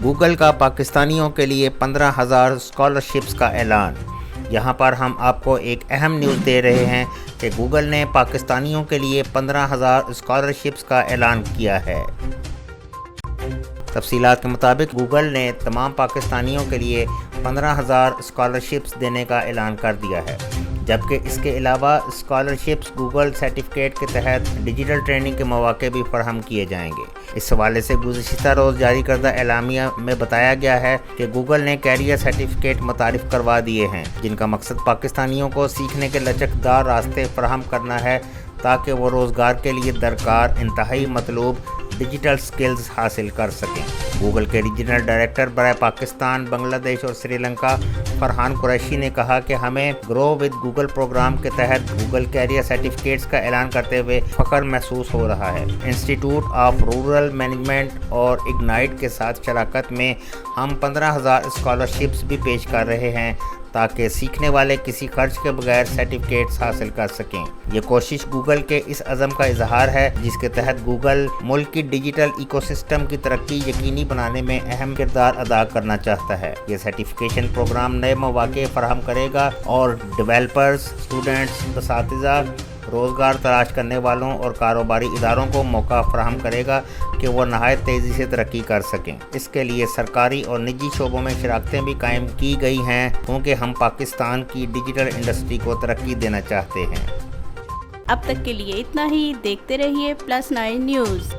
Google کا پاکستانیوں کے لیے 15,000 اسکالرشپس کا اعلان۔ یہاں پر ہم آپ کو ایک اہم نیوز دے رہے ہیں کہ گوگل نے پاکستانیوں کے لیے 15,000 اسکالرشپس کا اعلان کیا ہے۔ تفصیلات کے مطابق گوگل نے تمام پاکستانیوں کے لیے 15,000 اسکالرشپس دینے کا اعلان کر دیا ہے، جبکہ اس کے علاوہ اسکالرشپس گوگل سرٹیفکیٹ کے تحت ڈیجیٹل ٹریننگ کے مواقع بھی فراہم کیے جائیں گے۔ اس حوالے سے گزشتہ روز جاری کردہ اعلامیہ میں بتایا گیا ہے کہ گوگل نے کیریئر سرٹیفکیٹ متعارف کروا دیے ہیں، جن کا مقصد پاکستانیوں کو سیکھنے کے لچکدار راستے فراہم کرنا ہے تاکہ وہ روزگار کے لیے درکار انتہائی مطلوب ڈیجیٹل سکلز حاصل کر سکیں۔ گوگل کے ریجنل ڈائریکٹر برائے پاکستان، بنگلہ دیش اور سری لنکا فرحان قریشی نے کہا کہ ہمیں گرو ود گوگل پروگرام کے تحت گوگل کیریئر سرٹیفکیٹس کا اعلان کرتے ہوئے فخر محسوس ہو رہا ہے۔ انسٹیٹیوٹ آف رورل مینجمنٹ اور اگنائٹ کے ساتھ شراکت میں ہم 15,000 اسکالرشپس بھی پیش کر رہے ہیں تاکہ سیکھنے والے کسی خرچ کے بغیر سرٹیفکیٹس حاصل کر سکیں۔ یہ کوشش گوگل کے اس عزم کا اظہار ہے جس کے تحت گوگل ملک کی ڈیجیٹل ایکو سسٹم کی ترقی یقینی بنانے میں اہم کردار ادا کرنا چاہتا ہے۔ یہ سرٹیفکیشن پروگرام نئے مواقع فراہم کرے گا اور ڈیولپرز، اسٹوڈنٹس، اساتذہ، روزگار تلاش کرنے والوں اور کاروباری اداروں کو موقع فراہم کرے گا کہ وہ نہایت تیزی سے ترقی کر سکیں۔ اس کے لیے سرکاری اور نجی شعبوں میں شراکتیں بھی قائم کی گئی ہیں کیونکہ ہم پاکستان کی ڈیجیٹل انڈسٹری کو ترقی دینا چاہتے ہیں۔ اب تک کے لیے اتنا ہی، دیکھتے رہیے +9 نیوز۔